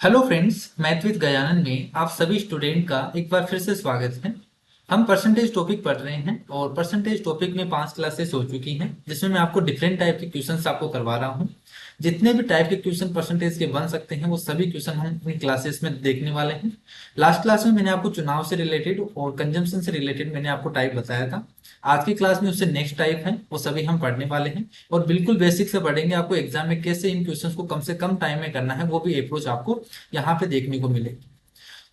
Hello friends, math with Gajanan में आप सभी स्टूडेंट का एक बार फिर से स्वागत है। हम परसेंटेज टॉपिक पढ़ रहे हैं और परसेंटेज टॉपिक में 5 क्लासेस हो चुकी हैं, जिसमें मैं आपको डिफरेंट टाइप के क्वेश्चंस आपको करवा रहा हूं। जितने भी टाइप के क्वेश्चन परसेंटेज के बन सकते हैं वो सभी क्वेश्चन हम अपनी क्लासेस में देखने वाले हैं। लास्ट क्लास में मैंने आपको चुनाव से रिलेटेड और कंजम्पशन से रिलेटेड मैंने आपको टाइप बताया था। आज की क्लास में उससे नेक्स्ट टाइप है वो सभी हम पढ़ने वाले हैं और बिल्कुल बेसिक से पढ़ेंगे। आपको एग्जाम में कैसे इन क्वेश्चंस को कम से कम टाइम में करना है वो भी अप्रोच आपको यहाँ पे देखने को मिलेगी।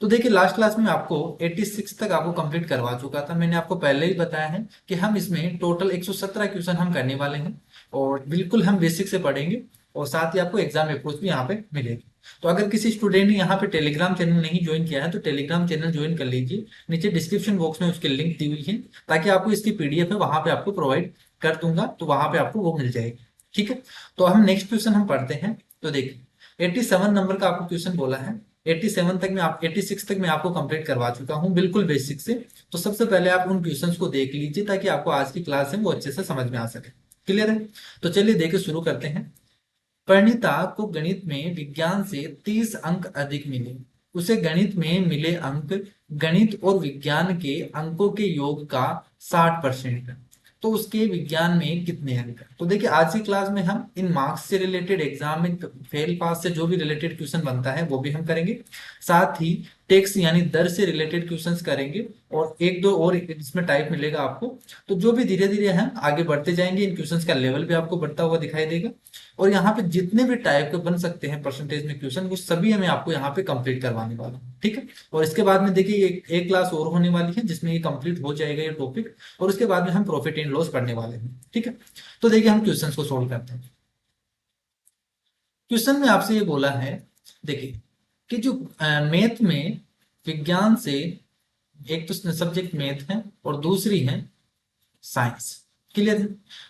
तो देखिए, लास्ट क्लास में आपको 86 तक आपको कंप्लीट करवा चुका था। मैंने आपको पहले ही बताया है कि हम इसमें टोटल 117 क्वेश्चन हम करने वाले हैं और बिल्कुल हम बेसिक से पढ़ेंगे और साथ ही आपको एग्जाम अप्रोच भी यहाँ पे मिलेगी। तो अगर किसी स्टूडेंट ने यहाँ पे टेलीग्राम चैनल नहीं ज्वाइन किया है तो टेलीग्राम चैनल ज्वाइन कर लीजिए। नीचे डिस्क्रिप्शन बॉक्स में उसकी लिंक दी हुई है, ताकि आपको इसकी पीडीएफ है वहां पे आपको प्रोवाइड कर दूंगा, तो वहां पे आपको वो मिल जाएगी। ठीक है, तो हम नेक्स्ट क्वेश्चन हम पढ़ते हैं। तो देखिए, 87 नंबर का आपको क्वेश्चन बोला है। 87 तक मैं आप 86 तक मैं आपको कंप्लीट करवा चुका हूं बिल्कुल बेसिक से। तो सबसे पहले आप उन क्वेश्चंस को देख लीजिए ताकि आपको आज की क्लास है वो अच्छे से समझ में आ सके। क्लियर है? तो चलिए देखे शुरू करते हैं। परिणीता को गणित में विज्ञान से 30 अंक अधिक मिले। उसे गणित में मिले अंक गणित और विज्ञान के अंकों के योग का 60%। तो उसके विज्ञान में कितने अंक हैं? तो देखिए, आज की क्लास में हम इन मार्क्स से रिलेटेड, एग्जाम में फेल पास से जो भी रिलेटेड क्वेश्चन बनता है वो भी हम करेंगे। साथ ही टेक्स यानी दर से रिलेटेड क्वेश्चंस करेंगे और एक दो और इसमें टाइप मिलेगा आपको। तो जो भी धीरे धीरे हम आगे बढ़ते जाएंगे, इन क्वेश्चंस का लेवल भी आपको बढ़ता हुआ दिखाई देगा। और यहाँ पे जितने भी टाइप के बन सकते हैं परसेंटेज में क्वेश्चन, वो सभी हमें आपको यहाँ पे कंप्लीट करवाने वाला है। ठीक है, और इसके बाद में देखिए एक क्लास और होने वाली है जिसमें ये कंप्लीट हो जाएगा ये टॉपिक, और उसके बाद में हम प्रॉफिट एंड लॉस पढ़ने वाले हैं। ठीक है, तो देखिए हम क्वेश्चन को सोल्व करते हैं। क्वेश्चन में आपसे ये बोला है, देखिए, कि जो मैथ में विज्ञान से, एक तो सब्जेक्ट मैथ है और दूसरी है साइंस। क्लियर है?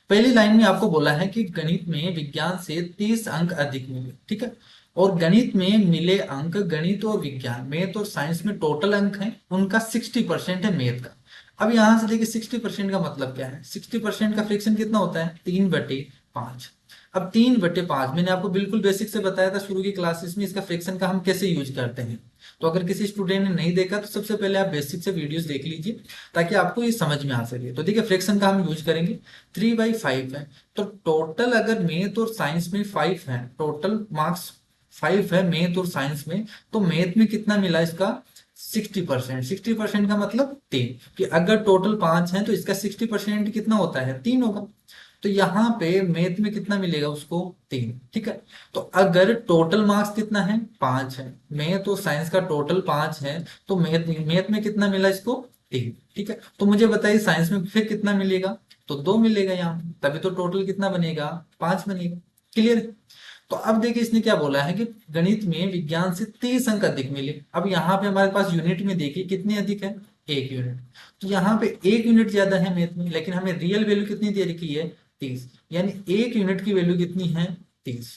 पहली लाइन में आपको बोला है कि गणित में विज्ञान से 30 अंक अधिक मिले। ठीक है, और गणित में मिले अंक, गणित और विज्ञान, मैथ और साइंस में टोटल अंक है उनका 60% है मैथ का। अब यहां से देखिए 60% का मतलब क्या है। 60% का फ्रैक्शन कितना होता है? 3/5। अब 3/5 मैंने आपको बिल्कुल बेसिक से बताया था शुरू की क्लासेस में, इसका फ्रैक्शन का हम कैसे यूज करते हैं। तो अगर किसी स्टूडेंट ने नहीं देखा तो सबसे पहले आप बेसिक से वीडियोस देख लीजिए ताकि आपको ये समझ में आ सके। तो देखिए, फ्रैक्शन का हम यूज करेंगे। 3/5 है, तो टोटल अगर मैथ और साइंस में 5 है, टोटल मार्क्स 5 है मैथ और साइंस में, तो मैथ में कितना मिला इसका? 60%। 60% का मतलब 3, कि अगर टोटल 5 है तो इसका 60% कितना होता है? 3 होगा। तो यहाँ पे मैथ में कितना मिलेगा उसको? 3। ठीक है, तो अगर टोटल मार्क्स कितना है? 5 है, मैथ और साइंस का टोटल 5 है, तो मैथ मैथ में कितना मिला इसको? 3। ठीक है, तो मुझे बताइए साइंस में फिर कितना मिलेगा? तो 2 मिलेगा यहाँ, तभी तो टोटल कितना बनेगा? 5 बनेगा। क्लियर? तो अब देखिए इसने क्या बोला है कि गणित में विज्ञान से 30 अंक अधिक मिले। अब यहाँ पे हमारे पास यूनिट में देखिए कितने अधिक है? 1 यूनिट। तो यहाँ पे 1 यूनिट ज्यादा है मैथ में, लेकिन हमें रियल वैल्यू कितनी दे रखी है? 30। यानी 1 यूनिट की वैल्यू कितनी है? 30।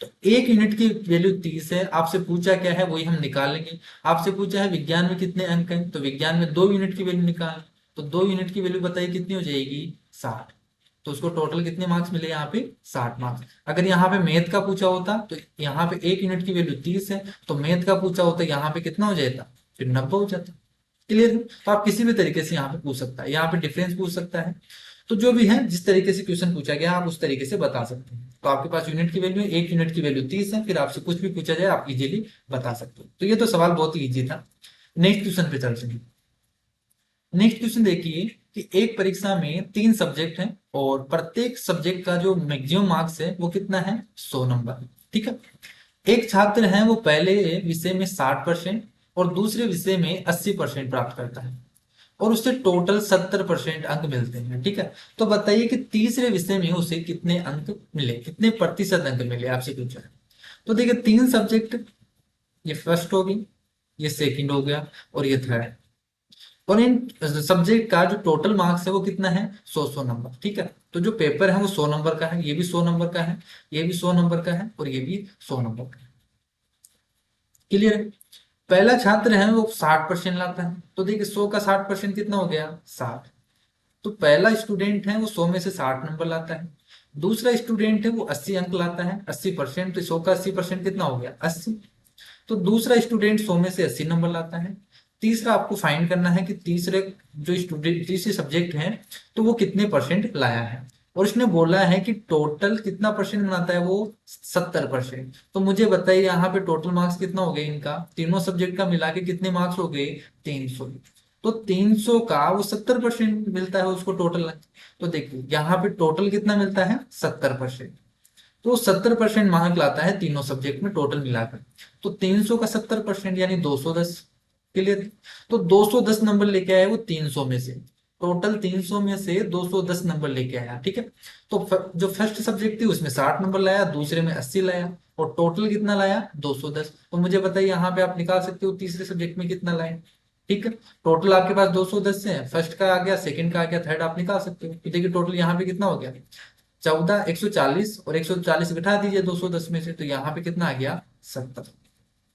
तो 1 यूनिट की वैल्यू 30 है। आपसे पूछा क्या है वही हम निकाल लेंगे। आपसे पूछा है विज्ञान में कितने अंक हैं, तो विज्ञान में 2 यूनिट की वैल्यू निकाल। तो 2 यूनिट की वैल्यू बताइए कितनी हो जाएगी? 60। तो उसको टोटल कितने मार्क्स मिले यहाँ पे? 60 मार्क्स। अगर यहाँ पे मैथ का पूछा होता तो यहाँ पे 1 यूनिट की वैल्यू 30 है, तो मैथ का पूछा होता यहाँ पे कितना हो जाता? फिर 90 हो जाता। क्लियर? तो आप किसी भी तरीके से यहाँ पे पूछ सकता है, यहाँ पे डिफरेंस पूछ सकता है। तो जो भी है, जिस तरीके से क्वेश्चन पूछा गया आप उस तरीके से बता सकते हैं। तो आपके पास यूनिट की वैल्यू है, 1 यूनिट की वैल्यू 30 है, फिर आपसे कुछ भी पूछा जाए आप इजीली बता सकते हो। तो ये तो सवाल बहुत ही इजी था। नेक्स्ट क्वेश्चन पे चलते हैं। नेक्स्ट क्वेश्चन देखिए कि एक परीक्षा में 3 सब्जेक्ट हैं और प्रत्येक सब्जेक्ट का जो मैक्सिमम मार्क्स है वो कितना है? 100 नंबर। ठीक है, एक छात्र है वो पहले विषय में 60% और दूसरे विषय में 80% प्राप्त करता है और उससे टोटल 70% अंक मिलते हैं। ठीक है, तो बताइए कि तीसरे विषय में उसे कितने अंक मिले, कितने प्रतिशत अंक मिले, आपसे पूछा है। तो देखिए 3 सब्जेक्ट, ये फर्स्ट हो गई, ये सेकंड हो गया और ये थर्ड। और इन सब्जेक्ट का जो टोटल मार्क्स है वो कितना है? 100 नंबर। ठीक है, तो जो पेपर है वो 100 नंबर का है, ये भी 100 नंबर का है, ये भी 100 नंबर का है और ये भी 100 नंबर का है। क्लियर है? पहला छात्र है वो 60% लाता है, तो देखिए 100 का 60% कितना हो गया? 60। तो पहला स्टूडेंट है वो 100 में से 60 नंबर लाता है। दूसरा स्टूडेंट है वो 80 अंक लाता है, 80%। तो 100 का 80% कितना हो गया? 80। तो दूसरा स्टूडेंट 100 में से 80 नंबर लाता है। तीसरा आपको फाइंड करना है कि तीसरे जो स्टूडेंट तीसरे सब्जेक्ट है तो वो कितने परसेंट लाया है, और इसने बोला है कि टोटल कितना परसेंट बनाता है वो 70%। तो मुझे बताइए यहाँ पे टोटल मार्क्स कितना हो गया इनका, तीनों सब्जेक्ट का मिला के कितने मार्क्स हो गए, 300। तो 300 का वो 70% मिलता है उसको टोटल। तो देखिए यहाँ पे टोटल कितना मिलता है, 70%। तो 70% मार्क लाता है तीनों सब्जेक्ट में टोटल मिलाकर। तो 300 का 70% यानी 210। क्लियर। तो 210 नंबर लेके आया वो 300 में से, टोटल 300 में से 210 नंबर लेके आया। ठीक है। तो जो फर्स्ट सब्जेक्ट थी उसमें 60 नंबर लाया, दूसरे में 80 लाया, और टोटल कितना लाया, 210। तो मुझे बताइए यहाँ पे आप निकाल सकते हो तीसरे सब्जेक्ट में कितना लाए। ठीक है। टोटल आपके पास 210 है, फर्स्ट का आ गया, सेकंड का आ गया, थर्ड आप निकाल सकते हो। तो देखिए टोटल यहाँ पे कितना हो गया, 14, 140, और 140 घटा दीजिए 210 में से, तो यहाँ पे कितना आ गया, 70।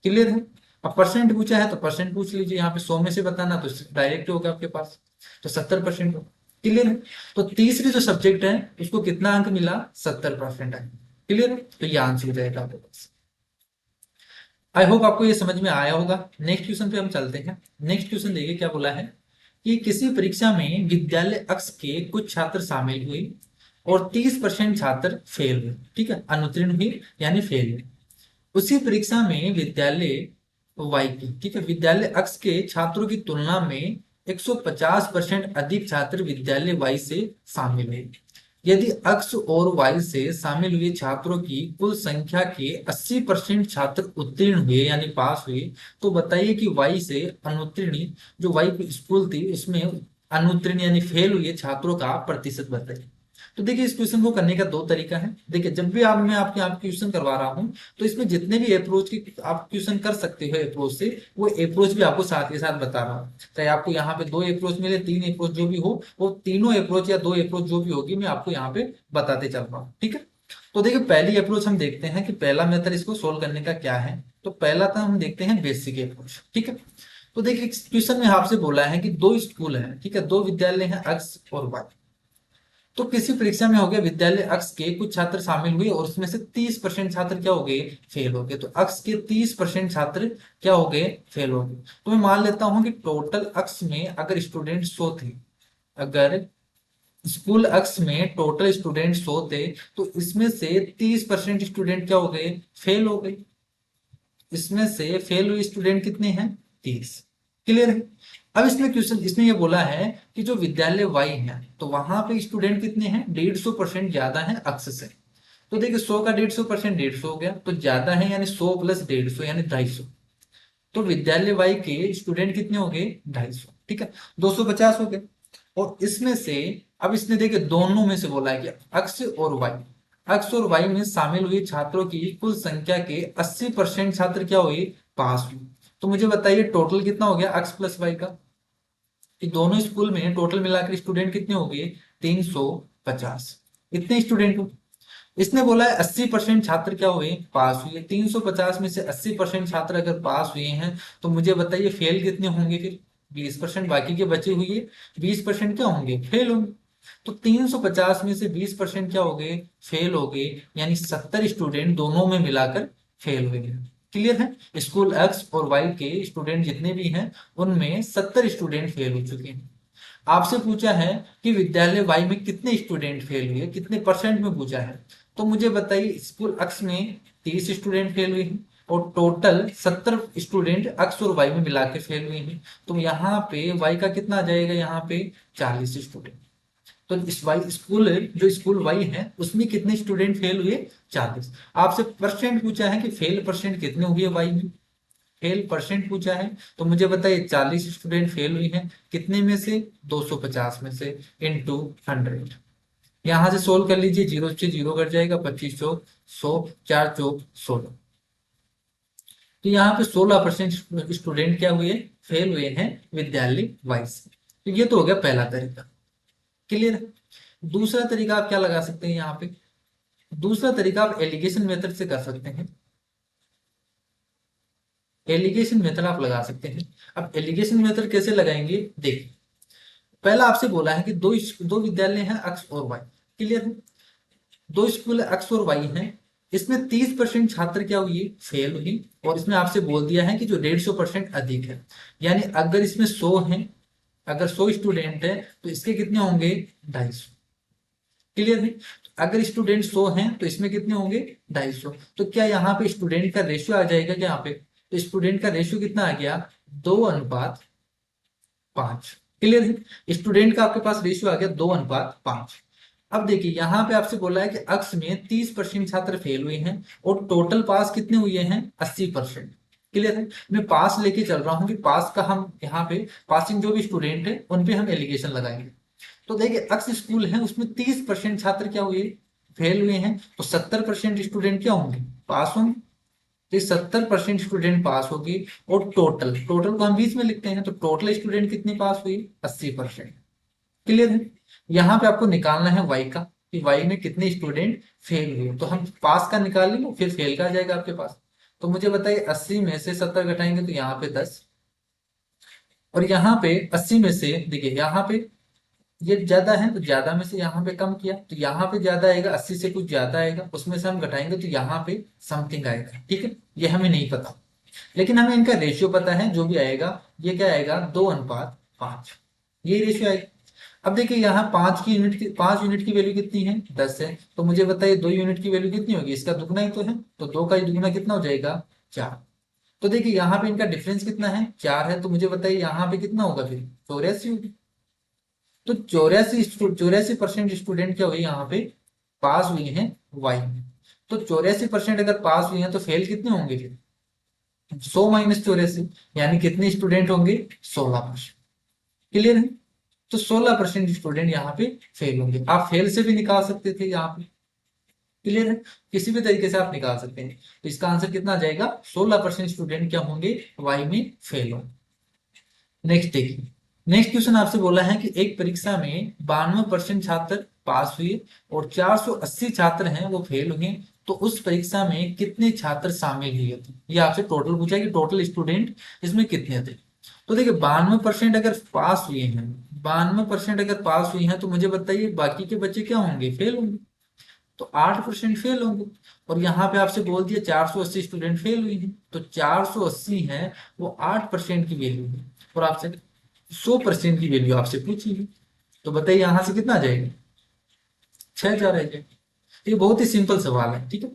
क्लियर है। अब परसेंट पूछा है तो परसेंट पूछ लीजिए, यहाँ पे 100 में से बताना तो डायरेक्ट होगा आपके पास, तो 70% हो। क्लियर है। तो तीसरी जो सब्जेक्ट है उसको कितना अंक मिला, 70% है। क्लियर है। तो ये आंसर हो जाएगा आपके पास। आई होप आपको ये समझ में आया होगा। नेक्स्ट क्वेश्चन पे हम चलते हैं। नेक्स्ट क्वेश्चन देखिए क्या बोला है कि किसी परीक्षा में विद्यालय अक्ष के कुछ छात्र शामिल हुए और 30% छात्र फेल हुए। ठीक है, अनुत्तीर्ण हुए यानी फेल हुए। उसी परीक्षा में विद्यालय वाई की, ठीक है, विद्यालय अक्ष के छात्रों की तुलना में 150% अधिक छात्र विद्यालय वाई से शामिल हुए। यदि अक्ष और वाई से शामिल हुए छात्रों की कुल संख्या के 80% छात्र उत्तीर्ण हुए यानी पास हुए, तो बताइए कि वाई से अनुत्तीर्ण, जो वाई की स्कूल थी उसमें अनुत्तीर्ण यानी फेल हुए छात्रों का प्रतिशत बताइए। तो देखिए इस क्वेश्चन को करने का दो तरीका है। देखिए जब भी मैं आपके आप क्वेश्चन करवा रहा हूं तो इसमें जितने भी अप्रोच की आप क्वेश्चन कर सकते हो अप्रोच से, वो अप्रोच भी आपको साथ के साथ बता रहा हूँ। चाहे आपको यहाँ पे 2 अप्रोच मिले, 3 अप्रोच जो भी हो, वो तीनों अप्रोच या 2 अप्रोच जो भी होगी मैं आपको यहाँ पे बताते चल रहा हूँ। ठीक है। तो देखिए पहली अप्रोच हम देखते हैं कि पहला मेथड इसको सोल्व करने का क्या है। तो पहला था हम देखते हैं बेसिक अप्रोच। ठीक है। तो देखिए क्वेश्चन में आपसे बोला है कि दो स्कूल है, ठीक है, दो विद्यालय हैं अक्ष और वाई। तो किसी परीक्षा में हो गया विद्यालय अक्ष के कुछ छात्र शामिल हुए और उसमें से 30% छात्र क्या हो गए, फेल हो गए। तो अक्ष के 30% छात्र क्या हो गए, फेल हो गए। तो मैं मान लेता हूं कि टोटल अक्ष में अगर स्टूडेंट 100 थे, अगर स्कूल अक्ष में टोटल स्टूडेंट 100 थे, तो इसमें से 30% स्टूडेंट क्या हो गए, फेल हो गए। इसमें से फेल हुए स्टूडेंट कितने हैं, 30। क्लियर है। अब इसमें क्वेश्चन इसने ये बोला है कि जो विद्यालय वाई है तो वहां पे स्टूडेंट कितने हैं, 150% ज्यादा है अक्ष से। तो देखिए 100 का 150% 150 हो गया, तो ज्यादा है यानी 100 प्लस 150 यानी 250। तो विद्यालय वाई के स्टूडेंट कितने हो गए, 250। ठीक है, 250 हो गए। और इसमें से अब इसने देखिए दोनों में से बोला है कि अक्ष और वाई, अक्ष और वाई में शामिल हुए छात्रों की कुल संख्या के 80% छात्र क्या हुए, पास हुए। तो मुझे बताइए टोटल कितना हो गया अक्ष प्लस वाई का, कि दोनों स्कूल में टोटल मिलाकर स्टूडेंट कितने हो गए, 350। इतने स्टूडेंट हो। इसने बोला है 80% छात्र क्या हुए, पास हुए। 350 में से 80% छात्र अगर पास हुए हैं तो मुझे बताइए फेल कितने होंगे फिर, 20%। बाकी के बचे हुए 20% क्या होंगे, फेल होंगे। तो 350 में से 20% क्या हो गए, फेल हो गए, यानी 70 स्टूडेंट दोनों में मिलाकर फेल हुए हैं। क्लियर है। स्कूल एक्स और वाई के स्टूडेंट जितने भी हैं उनमें 70 स्टूडेंट फेल हो चुके हैं। आपसे पूछा है कि विद्यालय वाई में कितने स्टूडेंट फेल हुए, कितने परसेंट में पूछा है। तो मुझे बताइए स्कूल अक्ष में 30 स्टूडेंट फेल हुए हैं और टोटल 70 स्टूडेंट अक्ष और वाई में मिला के फेल हुए हैं। तो यहाँ पे वाई का कितना आ जाएगा, यहाँ पे 40 स्टूडेंट। तो इस वाई स्कूल जो स्कूल वाई है उसमें कितने स्टूडेंट फेल हुए, 40। आपसे परसेंट पूछा है कि फेल परसेंट कितने हुए वाई में, फेल परसेंट पूछा है। तो मुझे बताइए 40 स्टूडेंट फेल हुई हैं, कितने में से, 250 में से, इंटू 100। यहां से सोल्व कर लीजिए, जीरो से जीरो कट जाएगा, 25 चौक 100, 4 चौक 16। तो यहाँ पे 16% स्टूडेंट क्या हुए, फेल हुए हैं विद्यालय वाइज। तो ये तो हो गया पहला तरीका। क्लियर। दूसरा तरीका आप क्या लगा सकते हैं यहाँ पे, दूसरा तरीका आप एलिगेशन मेथड से कर सकते हैं। एलिगेशन मेथड आप लगा सकते हैं। अब एलिगेशन मेथड कैसे लगाएंगे, देखिए पहला आपसे बोला है कि दो विद्यालय हैं अक्स और वाई। क्लियर है। दो स्कूल अक्स और वाई हैं, इसमें 30% छात्र क्या हुई, फेल हुई, और इसमें आपसे बोल दिया है कि जो 150% अधिक है, यानी अगर इसमें 100 है, अगर 100 स्टूडेंट है तो इसके कितने होंगे, 250। क्लियर है। अगर स्टूडेंट 100 हैं तो इसमें कितने होंगे, 250। तो क्या यहाँ पे स्टूडेंट का रेशियो आ जाएगा क्या यहाँ पे, तो स्टूडेंट का रेशियो कितना आ गया, 2:5। क्लियर है, स्टूडेंट का आपके पास रेशियो आ गया 2:5। अब देखिए यहाँ पे आपसे बोला है कि अक्स में 30% छात्र फेल हुए हैं और टोटल पास कितने हुए हैं, 80%। क्लियर है, मैं पास लेके चल रहा हूँ कि पास का हम यहाँ पे पासिंग जो भी स्टूडेंट है उन पे हम एलिगेशन लगाएंगे। तो देखिए अक्स स्कूल है, उसमें 30% छात्र क्या हुए, फेल हुए हैं, तो 70% स्टूडेंट क्या होंगे, पास होंगे। तो 70% स्टूडेंट पास होगी, और टोटल टोटल को हम बीच में लिखते हैं, तो टोटल स्टूडेंट कितनी पास हुई, 80%। क्लियर है। यहाँ पे आपको निकालना है वाई का, कि वाई में कितने स्टूडेंट फेल हुए, तो हम पास का निकाल लेंगे, फिर फेल का आ जाएगा आपके पास। तो मुझे बताइए 80 में से 70 घटाएंगे तो यहाँ पे 10, और यहाँ पे 80 में से देखिए यहाँ पे ये ज्यादा है तो ज्यादा में से यहाँ पे कम किया, तो यहाँ पे ज्यादा आएगा, 80 से कुछ ज्यादा आएगा, उसमें से हम घटाएंगे तो यहाँ पे समथिंग आएगा। ठीक है, ये हमें नहीं पता, लेकिन हमें इनका रेशियो पता है, जो भी आएगा ये क्या आएगा, 2:5, ये रेशियो आएगा। अब देखिए यहाँ 5 यूनिट की वैल्यू कितनी है, 10 है, तो मुझे बताइए 2 यूनिट की वैल्यू कितनी होगी, इसका दुगना ही तो है, तो 2 का ही दुगना कितना हो जाएगा, 4। तो देखिए यहाँ पे इनका डिफरेंस कितना है, 4 है, तो मुझे बताइए यहाँ पे कितना होगा, फिर 84 होगी। तो 84% स्टूडेंट क्या हुए यहाँ पे, पास हुए हैं वाई में। तो 84% अगर पास हुए हैं तो फेल कितने होंगे फिर, 100 - 84, यानी कितने स्टूडेंट होंगे, 16%। क्लियर है। तो 16% स्टूडेंट यहाँ पे फेल होंगे, आप फेल से भी निकाल सकते थे यहाँ पे। क्लियर है, किसी भी तरीके से आप निकाल सकते हैं। तो इसका आंसर कितना आ जाएगा, 16% स्टूडेंट क्या होंगे, वाई में फेल होंगे। नेक्स्ट देखिए, नेक्स्ट क्वेश्चन आपसे बोला है कि एक परीक्षा में 92% छात्र पास हुए और 480 छात्र हैं वो फेल हुए, तो उस परीक्षा में कितने छात्र शामिल हुए थे, ये आपसे टोटल पूछा है कि टोटल स्टूडेंट इसमें कितने थे। तो देखिए 92% अगर पास हुए हैं, 92% अगर पास हुई हैं, तो मुझे बताइए बाकी के बच्चे क्या होंगे, फेल होंगे। तो 8% फेल होंगे, और यहाँ पे आपसे बोल दिया 480 स्टूडेंट फेल हुई हैं, तो 480 है वो 8% की वैल्यू है, और आपसे 100% की वैल्यू आपसे पूछी है। तो बताइए यहाँ से कितना आ जाएगा, 6,000 आ जाएगा। ये बहुत ही सिंपल सवाल है, ठीक है।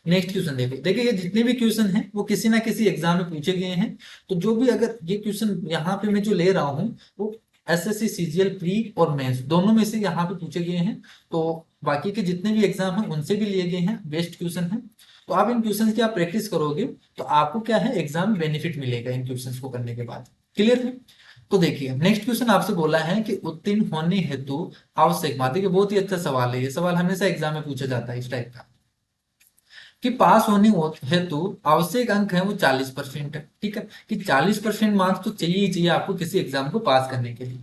नेक्स्ट क्वेश्चन देखो, देखिए ये जितने भी क्वेश्चन हैं वो किसी ना किसी एग्जाम में पूछे गए हैं। तो जो भी अगर ये क्वेश्चन यहाँ पे मैं जो ले रहा हूँ वो एसएससी सीजीएल प्री और मेंस दोनों में से यहाँ पे पूछे गए हैं। तो बाकी के जितने भी एग्जाम हैं उनसे भी लिए गए हैं, बेस्ट क्वेश्चन है। तो आप इन क्वेश्चन की आप प्रैक्टिस करोगे तो आपको क्या है, एग्जाम में बेनिफिट मिलेगा इन क्वेश्चन को करने के बाद। क्लियर है। तो देखिए नेक्स्ट क्वेश्चन आपसे बोला है कि उत्तीर्ण होने हेतु आवश्यक बात, देखिए बहुत ही अच्छा सवाल है, ये सवाल हमेशा एग्जाम में पूछा जाता है इस टाइप का, कि पास होने हेतु आवश्यक अंक है वो 40% है। ठीक है, कि 40% मार्क्स तो चाहिए ही चाहिए आपको किसी एग्जाम को पास करने के लिए।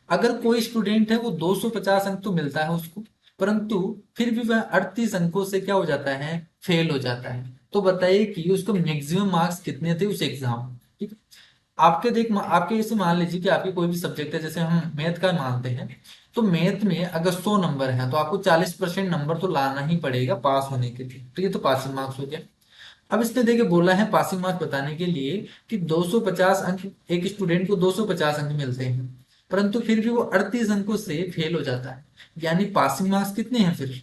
अगर कोई स्टूडेंट है वो 250 अंक तो मिलता है उसको, परंतु फिर भी वह 38 अंकों से क्या हो जाता है, फेल हो जाता है। तो बताइए कि उसको मैक्सिमम मार्क्स कितने थे उस एग्जाम में। ठीक है, आपके जैसे मान लीजिए कि आपके कोई भी सब्जेक्ट है, जैसे हम मैथ का मानते हैं, तो मैथ में अगर 100 नंबर है तो आपको 40% नंबर तो लाना ही पड़ेगा पास होने के लिए, तो ये तो पासिंग मार्क्स हो गया। अब इसने देखिए बोला है पासिंग मार्क्स बताने के लिए कि 250 अंक, एक स्टूडेंट को 250 अंक मिलते हैं, परंतु फिर भी वो 38 अंकों से फेल हो जाता है, यानी पासिंग मार्क्स कितने हैं फिर,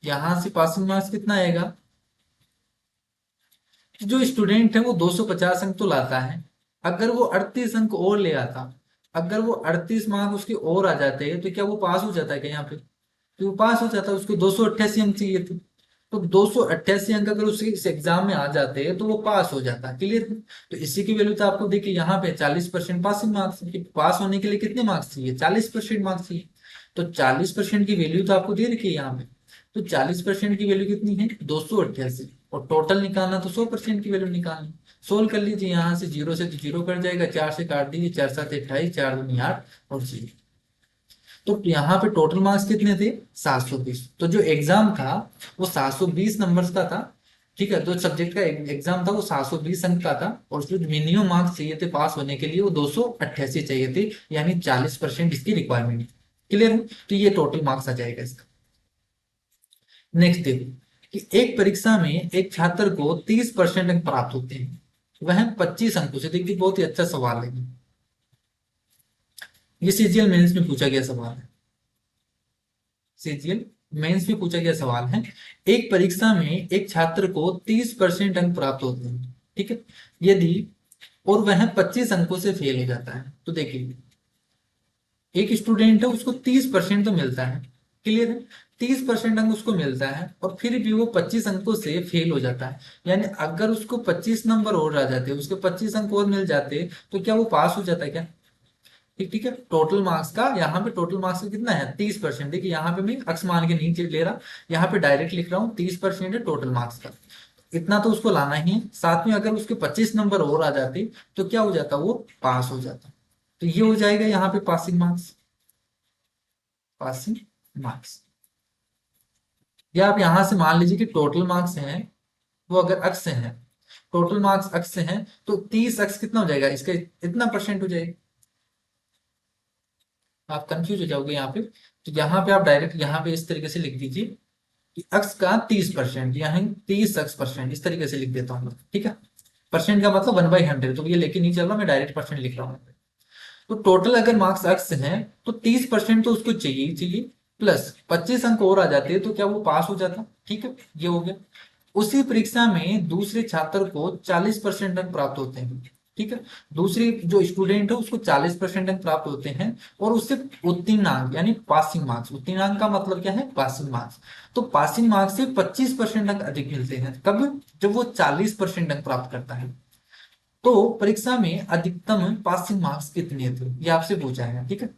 यहां से पासिंग मार्क्स कितना आएगा, कि जो स्टूडेंट है वो 250 अंक तो लाता है, अगर वो 38 अंक और ले आता, अगर वो 38 मार्क्स उसके और आ जाते तो क्या वो पास हो जाता है क्या यहाँ पे, तो वो पास हो जाता है, उसको 288 अंक चाहिए थे। तो 288 अंक अगर उसके इस एग्जाम में आ जाते तो वो पास हो जाता। क्लियर। तो इसी की वैल्यू तो आपको देखिए यहाँ पे 40% पासिंग मार्क्स, पास होने के लिए कितने मार्क्स चाहिए, 40% मार्क्स चाहिए। तो 40% की वैल्यू तो आपको दे रखी है यहाँ पे। तो 40% की वैल्यू कितनी है, 288, और टोटल निकालना तो 100% की वैल्यू निकालनी। सोल्व कर लीजिए, यहाँ से 0 से तो 0 कट जाएगा, 4 से काट दीजिए, 4 7 28, 4 दूनी 8 और 0। तो यहाँ पे टोटल मार्क्स कितने थे, 720। तो जो एग्जाम था वो 720 नंबर्स का था। ठीक है, जो सब्जेक्ट का एग्जाम था वो 720 अंक का था, और जो मिनिमम मार्क्स चाहिए थे पास होने के लिए वो 288 चाहिए थे, यानी 40% इसकी रिक्वायरमेंट। क्लियर है। तो ये टोटल मार्क्स आ जाएगा इसका। नेक्स्ट देखो, कि एक परीक्षा में एक छात्र को 30% अंक प्राप्त होते हैं, वह 25 अंकों से। देखिए बहुत ही अच्छा सवाल है ये सीजीएल मेंस में पूछा गया सवाल है। सीजीएल मेंस में पूछा गया सवाल है, एक परीक्षा में एक छात्र को 30% अंक प्राप्त होते हैं, ठीक है, यदि और वह 25 अंकों से फेल हो जाता है। तो देखिए एक स्टूडेंट है, उसको 30% तो मिलता है, क्लियर है, 30% अंक उसको मिलता है, और फिर भी वो 25 अंकों से फेल हो जाता है। यानी अगर उसको 25 नंबर और आ जाते, उसके 25 अंक और मिल जाते, तो क्या वो पास हो जाता है क्या? ठीक ठीक है। टोटल मार्क्स का यहाँ पे टोटल मार्क्स का कितना है? 30%। देखिए यहाँ पे मैं अक्स मान के नहीं ले रहा, यहाँ पे डायरेक्ट लिख रहा हूँ, 30% है टोटल मार्क्स का। इतना तो उसको लाना ही है, साथ में अगर उसके 25 नंबर और आ जाते तो क्या हो जाता? वो पास हो जाता। तो ये हो जाएगा यहाँ पे पासिंग मार्क्स, पासिंग मार्क्स। या आप यहां से मान लीजिए कि टोटल मार्क्स हैं, वो अगर अक्स हैं, टोटल मार्क्स अक्स हैं, तो 30 अक्स कितना हो जाएगा? इसका इतना परसेंट हो जाएगा। आप कंफ्यूज हो जाओगे यहाँ पे, तो यहाँ पे आप डायरेक्ट यहाँ पे इस तरीके से लिख दीजिए कि अक्स का 30%, यहाँ 30 अक्स%, इस तरीके से लिख देता हूँ, ठीक है। परसेंट का मतलब 1/100, तो ये लेके नहीं चल रहा, मैं डायरेक्ट परसेंट लिख रहा हूँ। तो टोटल अगर मार्क्स अक्स हैं तो 30% तो उसको चाहिए ही चाहिए, प्लस 25 अंक और आ जाते हैं, तो क्या वो पास हो जाता? ठीक है, ये हो गया। उसी परीक्षा में दूसरे छात्र को 40% अंक प्राप्त होते हैं, ठीक है। दूसरी जो स्टूडेंट है उसको 40% अंक प्राप्त होते हैं, और उससे उत्तीर्णांक यानी पासिंग मार्क्स, उत्तीर्णांक का मतलब क्या है? Passing marks. तो पासिंग मार्क्स से 25% अंक अधिक मिलते हैं, कब? जब वो 40% अंक प्राप्त करता है। तो परीक्षा में अधिकतम पासिंग मार्क्स कितने थे, ये आपसे पूछा है, ठीक है।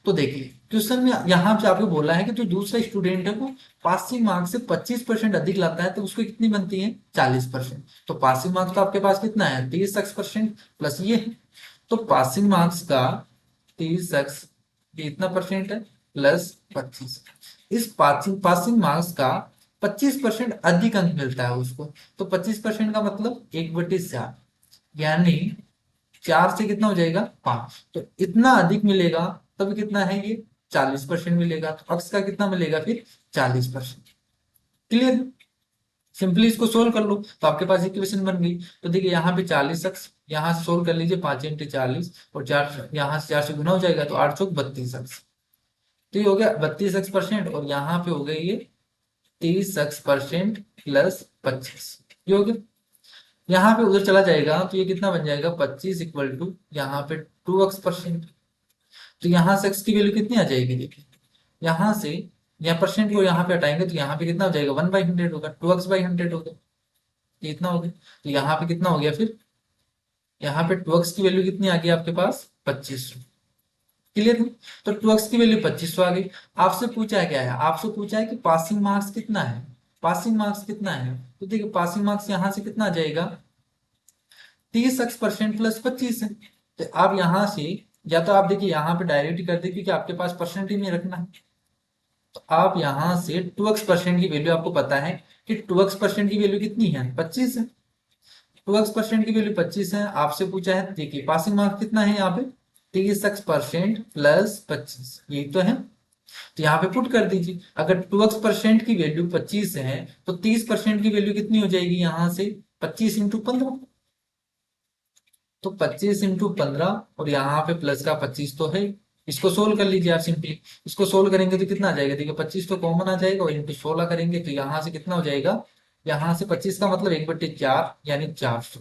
तो देखिए क्वेश्चन में यहाँ पे आपको बोला है कि जो दूसरा स्टूडेंट है वो पासिंग मार्क्स से 25% अधिक लाता है, तो उसको कितनी बनती है? 40%। तो पासिंग मार्क्स तो आपके पास कितना है? 30% प्लस ये है। तो पासिंग मार्क्स का 30 ये इतना परसेंट है, प्लस 25। इस पासिंग पासिंग मार्क्स का 25% अधिक अंक मिलता है उसको। तो 25% का मतलब 1/4, यानी 4 से कितना हो जाएगा? 5। तो इतना अधिक मिलेगा, तब कितना है ये? 40% मिलेगा। तो अक्स का कितना मिलेगा फिर? 40%। क्लियर? सिंपली इसको सोल्व कर लो तो आपके पास इक्वेशन बन गई। तो देखिए यहाँ पे 40 अक्स, यहाँ से सोल्व कर लीजिए, 5 × 40, और 4 यहाँ से 4 से गुना हो जाएगा, तो 8 चौक 32 अक्स। तो ये हो गया 32 अक्स%, और यहाँ पे हो गई ये 30 अक्स% प्लस 25, ये हो गया। यहाँ पे उधर चला जाएगा तो ये कितना बन जाएगा? 25 इक्वल टू यहाँ पे 2 अक्स%। तो यहाँ से एक्स की वैल्यू कितनी आ जाएगी? देखिए यहाँ से, यहाँ परसेंट को यहाँ पे हटाएंगे तो यहाँ पे कितना हो जाएगा? 1/100 होगा, 2 अक्स/100 होगा, ये इतना हो गया। तो यहाँ पे कितना हो गया फिर? यहाँ पे 2 अक्स की वैल्यू कितनी आ गई आपके पास? 2500। क्लियर है? तो 2 अक्स की वैल्यू 2500 आ गई। आपसे पूछा है क्या है? आपसे पूछा है कि पासिंग मार्क्स कितना है, पासिंग मार्क्स कितना है। तो देखिए पासिंग मार्क्स यहाँ से कितना आ जाएगा? 30 अक्स% प्लस 25 है। तो आप यहां से, या तो आप देखिए यहाँ पे डायरेक्ट कर दे, क्योंकि आपके पास परसेंट ही नहीं रखना है। तो आप यहां से 2 अक्स% की वैल्यू, आपको पता है कि 2 अक्स% की वैल्यू कितनी है? 25 है। 2 अक्स% की वैल्यू 25 है। आपसे पूछा है, देखिए पासिंग मार्क कितना है यहाँ पे? 30 अक्स% प्लस 25, यही तो है। तो यहाँ पे पुट कर दीजिए। अगर 2 अक्स% की वैल्यू 25 है, तो 30% की वैल्यू कितनी हो जाएगी? यहाँ से 25 × 15। तो 25 × 15, और यहाँ पे प्लस का 25 तो है। इसको सोल्व कर लीजिए आप सिंपली। इसको सोल्व करेंगे तो कितना आ जाएगा? देखिए 25 तो कॉमन आ जाएगा, और इंटू 16 करेंगे तो यहाँ से कितना हो जाएगा? यहाँ से 25 का मतलब 1/4, यानी 400।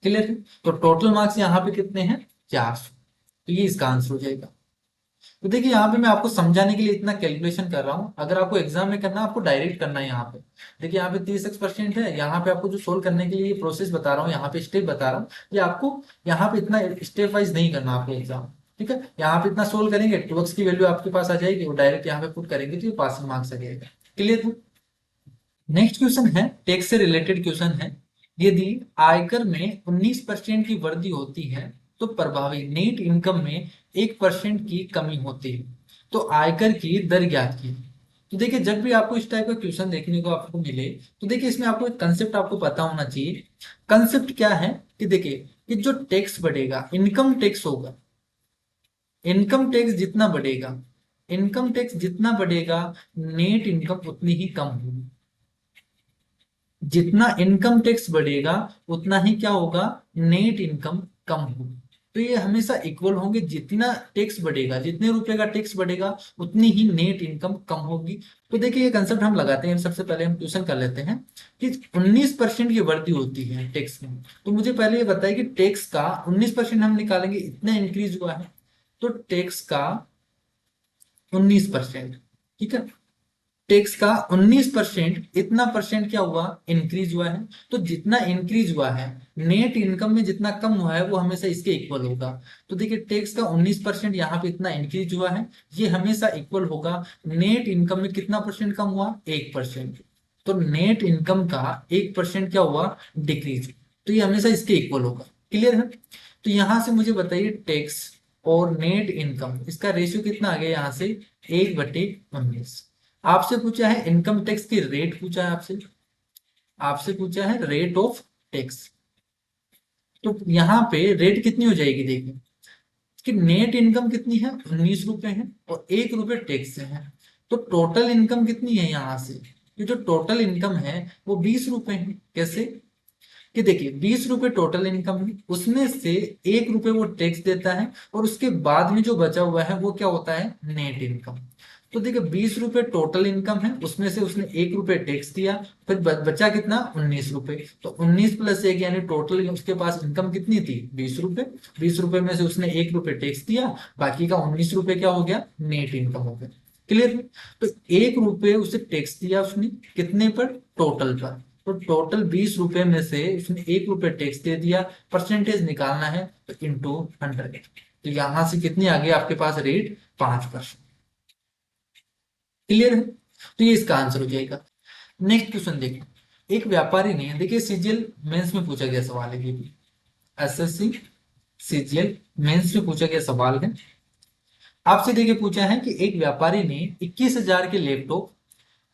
क्लियर है? तो टोटल मार्क्स यहाँ पे कितने हैं? 400। तो ये इसका आंसर हो जाएगा। तो देखिए यहाँ पे मैं आपको समझाने के लिए इतना कैलकुलेशन कर रहा हूँ। अगर आपको एग्जाम में करना है, आपको डायरेक्ट करना है। यहाँ पे देखिए, यहाँ पे 30 अक्स% है, यहाँ पे आपको जो सोल्व करने के लिए प्रोसेस बता रहा हूँ, यहाँ पे स्टेप बता रहा हूँ, ये आपको यहाँ पे इतना स्टेप वाइज नहीं करना आपको एग्जाम, ठीक है। यहाँ पे इतना सोल्व करेंगे, 2 अक्स की वैल्यू आपके पास आ जाएगी, और डायरेक्ट यहाँ पे पुट करेंगे तो ये पासिंग मार्क्स आ जाएगा। क्लियर है? नेक्स्ट क्वेश्चन है, टैक्स से रिलेटेड क्वेश्चन है। यदि आयकर में 19% की वृद्धि होती है, तो प्रभावी नेट इनकम में 1% की कमी होती है, तो आयकर की दर ज्ञात की। तो देखिए जब भी आपको इस टाइप का क्वेश्चन देखने को आपको मिले, तो देखिए इसमें आपको एक कंसेप्ट आपको पता होना चाहिए। कंसेप्ट क्या है कि देखिए, कि जो टैक्स बढ़ेगा, इनकम टैक्स होगा, इनकम टैक्स जितना बढ़ेगा, इनकम टैक्स जितना बढ़ेगा, नेट इनकम उतनी ही कम होगी। जितना इनकम टैक्स बढ़ेगा उतना ही क्या होगा, नेट इनकम कम होगी। तो ये हमेशा इक्वल होंगे, जितना टैक्स बढ़ेगा, जितने रुपए का टैक्स बढ़ेगा उतनी ही नेट इनकम कम होगी। तो देखिए ये कंसेप्ट हम लगाते हैं, सबसे पहले हम क्वेश्चन कर लेते हैं कि 19% की वृद्धि होती है टैक्स में। तो मुझे पहले ये बताइए कि टैक्स का 19% हम निकालेंगे, इतना इंक्रीज हुआ है, तो टैक्स का 19%, ठीक है, टैक्स का 19%, इतना परसेंट क्या हुआ, इंक्रीज हुआ है। तो जितना इंक्रीज हुआ है नेट इनकम में जितना कम हुआ है वो हमेशा इसके इक्वल होगा। तो देखिए टैक्स का 19% यहाँ पे इतना इंक्रीज हुआ है, ये हमेशा इक्वल होगा नेट इनकम में कितना परसेंट कम हुआ, 1%। तो नेट इनकम का 1% क्या हुआ, डिक्रीज। तो ये हमेशा इसके इक्वल होगा। क्लियर है। तो यहां से मुझे बताइए टैक्स और नेट इनकम इसका रेशियो कितना आ गया, यहां से 1/19। आपसे पूछा है इनकम टैक्स की रेट, पूछा है आपसे, आपसे पूछा है रेट ऑफ टैक्स। तो यहाँ पे रेट कितनी हो जाएगी, देखिए कि नेट इनकम कितनी है, 19 रुपए है और 1 रुपए टैक्स से है। तो टोटल इनकम कितनी है यहाँ से, ये जो टोटल इनकम है वो 20 रुपए है। कैसे कि देखिए 20 रुपए टोटल इनकम है, उसमें से 1 रुपए वो टैक्स देता है और उसके बाद में जो बचा हुआ है वो क्या होता है, नेट इनकम। तो देखिए 20 रुपए टोटल इनकम है, उसमें से उसने 1 रुपए टैक्स दिया, फिर बचा कितना, 19 रुपए। तो 19 + 1 यानी टोटल उसके पास इनकम कितनी थी, 20 रुपए। 20 रुपए में से उसने 1 रुपए टैक्स दिया, बाकी का 19 रुपए क्या हो गया, नेट इनकम हो गया। क्लियर। तो 1 रुपए उसे टैक्स दिया उसने, कितने पर, टोटल पर। तो टोटल 20 रुपए में से उसने 1 रुपए टैक्स दे दिया, परसेंटेज निकालना है तो इंटू 100। तो यहां से कितनी आ गई आपके पास रेट, 5%। क्लियर है। तो ये इसका आंसर हो जाएगा। नेक्स्ट क्वेश्चन देखिए, एक व्यापारी ने, देखिए सीजीएल मेंस में पूछा गया सवाल है, ये भी एसएससी सीजीएल मेंस में पूछा गया सवाल है। आपसे देखिए पूछा है कि एक व्यापारी ने 21,000 के लैपटॉप,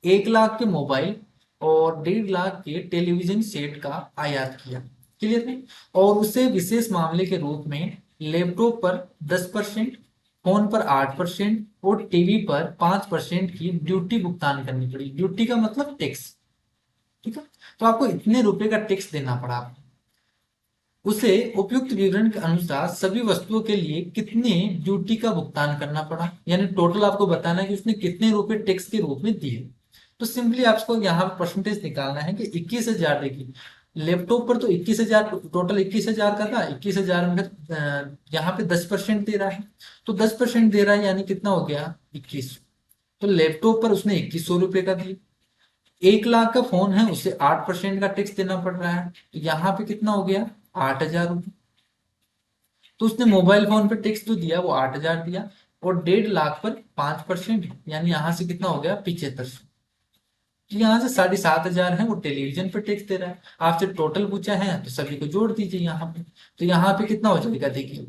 1 लाख के मोबाइल और 1.5 लाख के टेलीविजन सेट का आयात किया। क्लियर है। और उसे विशेष मामले के रूप में लैपटॉप पर 10%, फोन पर 8% और टीवी पर 5% की ड्यूटी भुगतान करनी पड़ी। ड्यूटी का मतलब टैक्स, ठीक है। तो आपको इतने रुपए का टैक्स देना पड़ा आपको। उसे उपयुक्त विवरण के अनुसार सभी वस्तुओं के लिए कितने ड्यूटी का भुगतान करना पड़ा, यानी टोटल आपको बताना है कि उसने कितने रुपए टैक्स के रूप में दिए। तो सिंपली आपको यहाँ पे परसेंटेज निकालना है कि 21,000, देखिए लैपटॉप पर तो 21,000, टोटल 21,000 का था, 21,000 में यहाँ पे 10% दे रहा है। तो 10% दे रहा है यानी कितना हो गया, 21। तो लैपटॉप पर उसने 2100 रुपए का दिया। 1 लाख का फोन है, उसे 8% का टैक्स देना पड़ रहा है, तो यहाँ पे कितना हो गया, 8,000 रुपये। तो उसने मोबाइल फोन पे टैक्स जो दिया वो 8,000 दिया, और 1.5 लाख पर 5%, यानी यहां से कितना हो गया, 7500। तो यहाँ से 7,500 है वो टेलीविजन पे टैक्स दे रहा है। आपसे टोटल पूछा है तो सभी को जोड़ दीजिए यहाँ पे। तो यहाँ पे कितना हो जाएगा, देखिए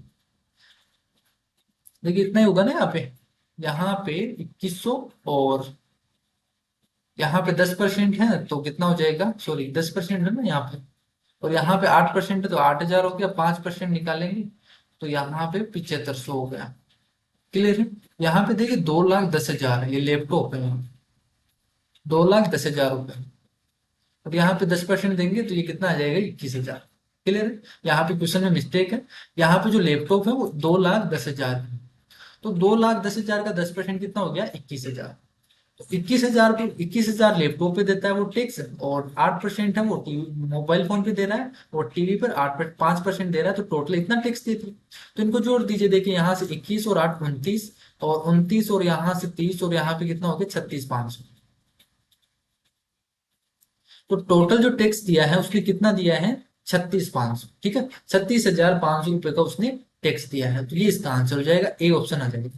देखिए इतना ही होगा ना यहाँ पे 2100, और यहाँ पे 10% है तो कितना हो जाएगा, सॉरी 10% है ना यहाँ पे, और यहाँ पे 8% है तो 8,000 हो गया, 5% निकालेंगे तो यहाँ पे 7500 हो गया। क्लियर है। यहाँ पे देखिए 2,10,000 है, ये लैपटॉप है, 2,10,000 रुपए। अब यहाँ पे 10% देंगे तो ये कितना आ जाएगा, 21,000। क्लियर है। यहाँ पे क्वेश्चन में मिस्टेक है, यहाँ पे जो लैपटॉप है वो 2,10,000 है। तो 2,10,000 का 10% कितना हो गया, 21,000। तो 21,000 लैपटॉप पे देता है वो टैक्स, और 8% है वो टीवी मोबाइल फोन पे दे रहा है, और टीवी पर 5% दे रहा है, तो टोटल इतना टैक्स देती है। तो इनको जोड़ दीजिए, देखिए यहाँ से 21 और 8 29, और 29 और यहाँ से 30, और यहाँ पे कितना हो गया, 36,500। तो टोटल जो टैक्स दिया है उसने कितना दिया है, 36,500। ठीक है, 36,500 रुपए का उसने टैक्स दिया है। तो ये इसका आंसर हो जाएगा, ए ऑप्शन आ जाएगा।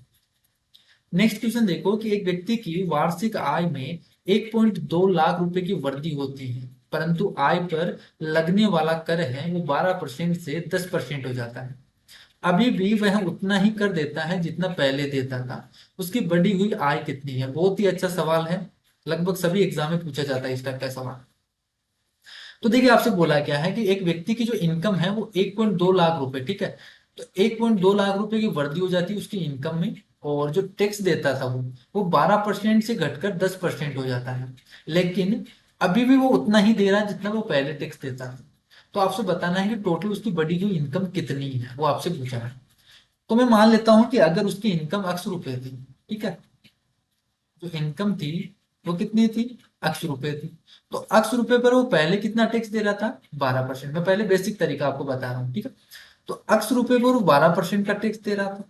नेक्स्ट क्वेश्चन देखो कि एक व्यक्ति की वार्षिक आय में 1.2 लाख रुपए की वृद्धि होती है, परंतु आय पर लगने वाला कर है वो 12% से 10% हो जाता है। अभी भी वह उतना ही कर देता है जितना पहले देता था। उसकी बढ़ी हुई आय कितनी है। बहुत ही अच्छा सवाल है, लगभग सभी एग्जाम में पूछा जाता है इस टाइप का सवाल। तो देखिए आपसे बोला क्या है कि एक व्यक्ति की जो इनकम है वो 1.2 लाख रुपए, ठीक है। तो 1.2 लाख रुपए की वृद्धि हो जाती है उसकी इनकम में, और जो टैक्स देता था वो 12% से घटकर 10% हो जाता है। लेकिन अभी भी वो उतना ही दे रहा है जितना वो पहले टैक्स देता था। तो आपसे बताना है कि टोटल उसकी बढ़ी हुई इनकम कितनी है, वो आपसे पूछा है। तो मैं मान लेता हूं कि अगर उसकी इनकम ₹80 थी, ठीक है, जो इनकम थी वो कितनी थी, ₹80 थी। तो ₹80 पर वो पहले कितना टैक्स दे रहा था, 12%। मैं पहले बेसिक तरीका आपको बता रहा हूँ, ठीक है। तो ₹80 पर वो 12% का टैक्स दे रहा था,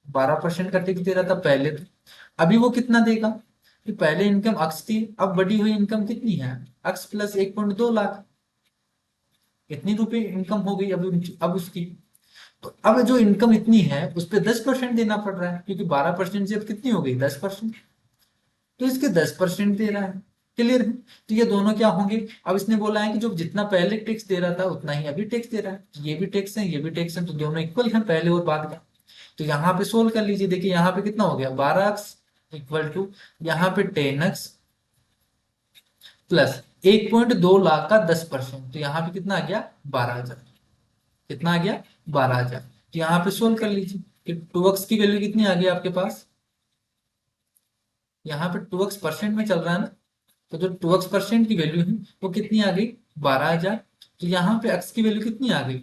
12% का टैक्स दे रहा था पहले तो। अभी वो कितना देगा, कि पहले इनकम अक्स थी, अब बढ़ी हुई इनकम कितनी है, अक्स प्लस 1.2 लाख, इतनी रुपए इनकम हो गई अब उसकी। तो अब जो इनकम इतनी है उस पर 10% देना पड़ रहा है, क्योंकि 12% से अब कितनी हो गई, 10%। तो इसके 10% दे रहा है। क्लियर है। तो ये दोनों क्या होंगे, अब इसने बोला है कि जो जितना पहले टैक्स दे रहा था उतना ही अभी टैक्स दे रहा है, तो ये भी टैक्स है ये भी टैक्स है, तो दोनों इक्वल है पहले और बाद का। तो यहाँ पे सोल्व कर लीजिए, देखिए यहाँ पे कितना हो गया, 12x इक्वल टू यहाँ पे 10x प्लस 1.2 लाख का 10%, तो यहाँ पे कितना आ गया, 12,000। कितना आ गया, 12,000। तो यहाँ पे सोल्व कर लीजिए कि 2x की वैल्यू कितनी आ गई आपके पास, यहाँ पे 2x परसेंट में चल रहा है ना, तो जो 2x परसेंट की वैल्यू है वो कितनी आ गई, 12,000। तो यहाँ पे x की वैल्यू कितनी आ गई,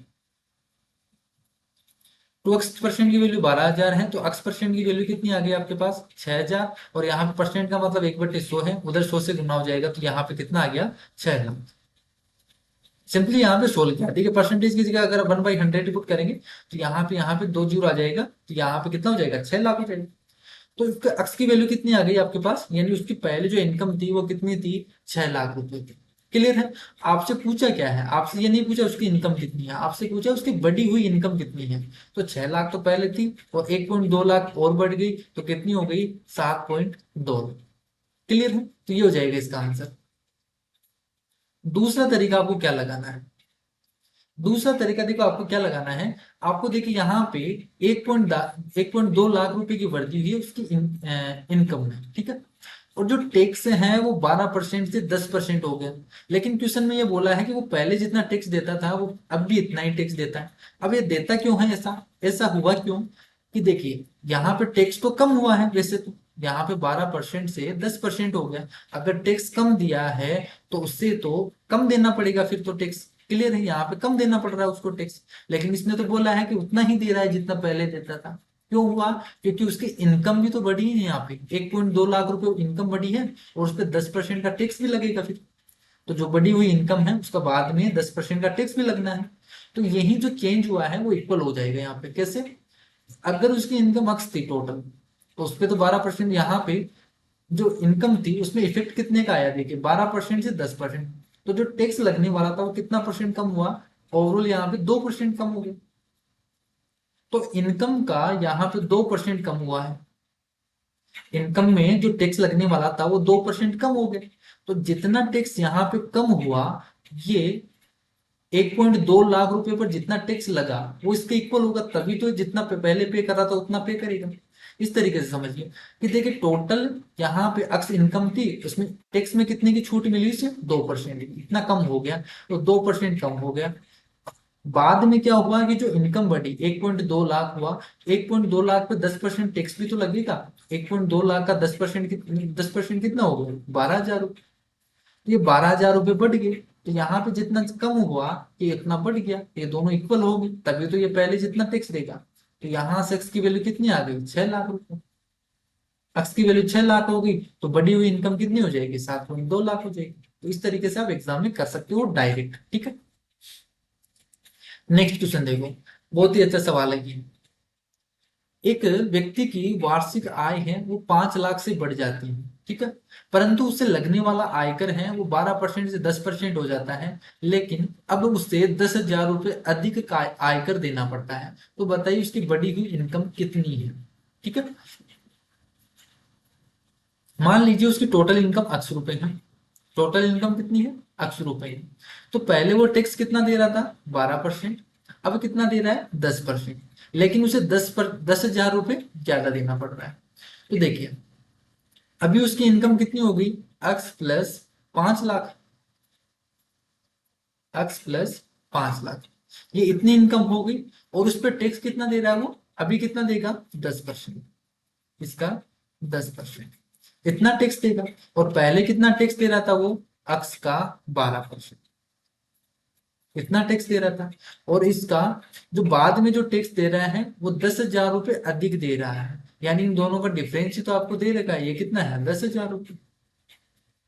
2x परसेंट की वैल्यू 12,000 है, तो x परसेंट की वैल्यू कितनी आ गई आपके पास, 6,000। और यहाँ पे परसेंट का मतलब 1/100 है, उधर 100 से गुना हो जाएगा, तो यहाँ पे कितना आ गया, 6,00,000। सिंपली यहाँ पे सोल्व किया, ठीक है। परसेंटेज की जगह अगर 1/100 पुट करेंगे तो यहाँ पे 2 जीरो आ जाएगा, तो यहाँ पे कितना हो जाएगा, 6,00,000 हो जाएगा। तो इसका अक्स की वैल्यू कितनी आ गई आपके पास, यानी उसकी पहले जो इनकम थी वो कितनी थी, 6,00,000 रुपए थी। क्लियर है। आपसे पूछा क्या है, आपसे ये नहीं पूछा उसकी इनकम कितनी है, आपसे पूछा उसकी बढ़ी हुई इनकम कितनी है। तो 6,00,000 तो पहले थी और 1.2 लाख और बढ़ गई, तो कितनी हो गई, 7.2। क्लियर है। तो ये हो जाएगा इसका आंसर। दूसरा तरीका आपको क्या लगाना है, दूसरा तरीका देखो आपको क्या लगाना है। आपको देखिए यहाँ पे 1.2 लाख रुपए की वृद्धि हुई है उसकी इनकम में, ठीक है। और जो टैक्स है वो 12% से 10% हो गया। लेकिन क्वेश्चन में ये बोला है कि वो पहले जितना टैक्स देता था वो अब भी इतना ही टैक्स देता है। अब ये देता क्यों है ऐसा, ऐसा हुआ क्यों, कि देखिए यहाँ पे टैक्स तो कम हुआ है वैसे तो, यहाँ पे 12% से 10% हो गया। अगर टैक्स कम दिया है तो उससे तो कम देना पड़ेगा फिर तो टैक्स। क्लियर है, यहाँ पे कम देना पड़ रहा है उसको टैक्स। लेकिन इसने तो बोला है कि उतना ही दे रहा है जितना पहले देता था। क्यों हुआ, क्योंकि उसकी इनकम भी तो बढ़ी है, यहाँ पे 1.2 लाख रुपए इनकम बढ़ी है, और उस पर 10% का टैक्स भी लगेगा फिर। तो जो बढ़ी हुई इनकम है उसका बाद में 10% का टैक्स भी लगना है। तो यही जो चेंज हुआ है वो इक्वल हो जाएगा यहाँ पे। कैसे, अगर उसकी इनकम अक्स थी टोटल, तो उस पे तो 12%, यहाँ पे जो इनकम थी उसमें इफेक्ट कितने का आया, देखिए 12% से 10%। तो जो टैक्स लगने वाला था वो कितना परसेंट कम हुआ, ओवरऑल यहाँ पे 2% कम हो गया। तो इनकम का यहाँ पे 2% कम हुआ है, इनकम में जो टैक्स लगने वाला था वो 2% कम हो गया। तो जितना टैक्स यहाँ पे कम हुआ, ये 1.2 लाख रुपए पर जितना टैक्स लगा वो इसके इक्वल होगा, तभी तो जितना पहले पे कर रहा था उतना पे करेगा। इस तरीके से समझिए कि देखिए टोटल यहाँ पे अक्स इनकम थी, उसमें टैक्स में कितने की छूट मिली, सिर्फ 2%, इतना कम हो गया, तो 2% कम हो गया। बाद में क्या हुआ कि जो इनकम बढ़ी, 1.2 लाख हुआ, 1.2 लाख पे 10% टैक्स भी तो लगेगा। 1.2 लाख का 10%, 10% कितना हो गया, 12,000 रुपये। तो ये 12,000 रुपये बढ़ गए, तो यहाँ पे जितना कम हुआ ये इतना बढ़ गया, ये दोनों इक्वल हो गए, तभी तो ये पहले जितना टैक्स देगा। तो यहाँ से एक्स की वैल्यू कितनी आ गई, 6,00,000 रुपये। एक्स की वैल्यू 6,00,000 हो गई, तो बढ़ी हुई इनकम कितनी हो जाएगी, 7.2 लाख हो जाएगी। तो इस तरीके से आप एग्जाम में कर सकते हो डायरेक्ट, ठीक है। नेक्स्ट क्वेश्चन देखो, बहुत ही अच्छा सवाल है ये। एक व्यक्ति की वार्षिक आय है वो 5 लाख से बढ़ जाती है, ठीक है, परंतु उसे लगने वाला आयकर है वो 12% से 10% हो जाता है, लेकिन अब उसे 10,000 रुपये अधिक का आयकर देना पड़ता है। तो बताइए उसकी बढ़ी हुई इनकम कितनी है, ठीक है। मान लीजिए उसकी टोटल इनकम ₹80 है, टोटल इनकम कितनी है, ₹80 है। तो पहले वो टैक्स कितना दे रहा था, 12%। अब कितना दे रहा है, 10%। लेकिन उसे 10,000 रुपये ज्यादा देना पड़ रहा है। तो देखिए अभी उसकी इनकम कितनी हो गई, x plus 5 lakh, x plus 5 lakh, ये इतनी इनकम हो गई। और उस पर टैक्स कितना दे रहा है वो, अभी कितना देगा, 10%, इसका 10%, इतना टैक्स देगा। और पहले कितना टैक्स दे रहा था वो, अक्स का 12%, इतना टैक्स दे रहा था। और इसका जो बाद में जो टैक्स दे रहा है वो 10,000 रुपये अधिक दे रहा है, यानी इन दोनों का डिफरेंस ही तो आपको दे रखा है, ये कितना है 10,000 रुपये।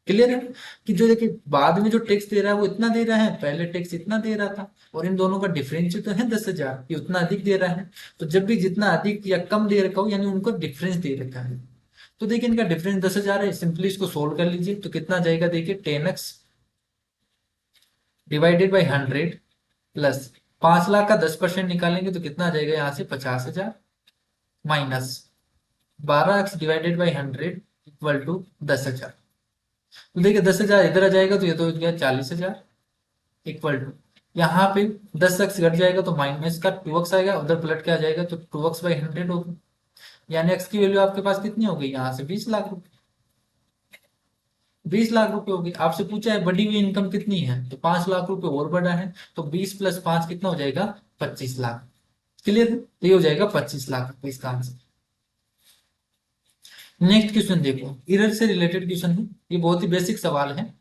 क्लियर है कि जो देखिए बाद में जो टैक्स दे रहा है वो इतना दे रहा है, पहले टैक्स इतना दे रहा था, और इन दोनों का डिफरेंस तो है 10,000, ये उतना अधिक दे रहा है। तो जब भी जितना अधिक या कम दे रखा हो यानी उनको डिफरेंस दे रखा है। तो देखिए इनका डिफरेंस 10,000 है, सिंपली इसको सोल्व कर लीजिए तो कितना जाएगा, देखिए 10x divided by 100 plus 5 lakh का 10% निकालेंगे तो कितना आ जाएगा यहाँ से 50,000 minus 12x divided by 100 equal to 10,000। तो देखिए 10,000 इधर आ जाएगा तो ये तो हो गया 40,000 इक्वल टू यहाँ पे 10x घट जाएगा तो माइनस का 2x आएगा, उधर पलट के आ जाएगा तो 2x बाई 100 होगा, यानी x की वैल्यू आपके पास कितनी हो गई यहाँ से 20 लाख रुपए। 20 लाख रुपए हो गई। आपसे पूछा है बढ़ी हुई इनकम कितनी है तो 5 लाख रुपए और बढ़ा है, तो 20 प्लस 5 कितना हो जाएगा 25 लाख। क्लियर, तो ये हो जाएगा 25 लाख रुपए इसका आंसर। नेक्स्ट क्वेश्चन देखो, इरर से रिलेटेड क्वेश्चन है, ये बहुत ही बेसिक सवाल है।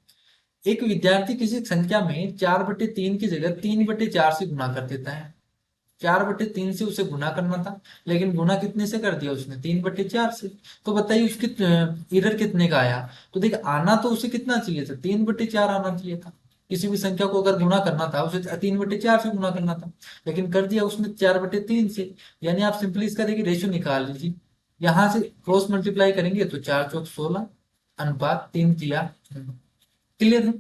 एक विद्यार्थी किसी संख्या में 4/3 की जगह 3/4 से गुना कर देता है। 4/3 से उसे गुना करना था, लेकिन गुना कितने से कर दिया उसने 3/4 से। तो बताइए उसकी इरर कितने का आया। तो देख आना तो उसे कितना चाहिए था 3/4 आना चाहिए था। किसी भी संख्या को अगर गुना करना था उसे 3/4 से गुना करना था, लेकिन कर दिया उसने 4/3 से। यानी आप सिंपली इसका देखिए रेशियो निकाल लीजिए, यहां से क्रॉस मल्टीप्लाई करेंगे तो 4 चौक 16 अनुपात 3 तिया। क्लियर है।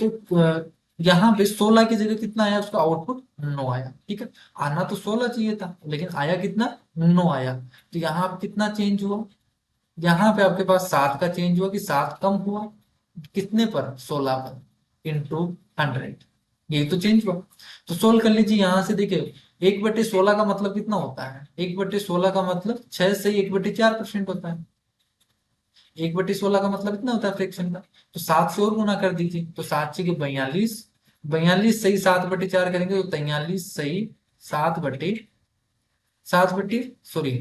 तो यहाँ पे 16 की जगह कितना आया, उसका आउटपुट 9 आया। ठीक है, आना तो 16 चाहिए था लेकिन आया कितना 9 आया। तो यहाँ पे कितना चेंज हुआ, यहाँ पे आपके पास 7 का चेंज हुआ कि 7 कम हुआ कितने पर 16 पर इंटू 100, यही तो चेंज हुआ। तो सोल्व कर लीजिए, यहाँ से देखिए 1/16 का मतलब कितना होता है, 1/16 का मतलब 6 से 1/4% होता है। 1/16 का मतलब इतना होता है फ्रैक्शन का। तो 7 से और गुना कर दीजिए तो 7 से 42, 42 सही 7/4 करेंगे तो 43 सही 7/7 सॉरी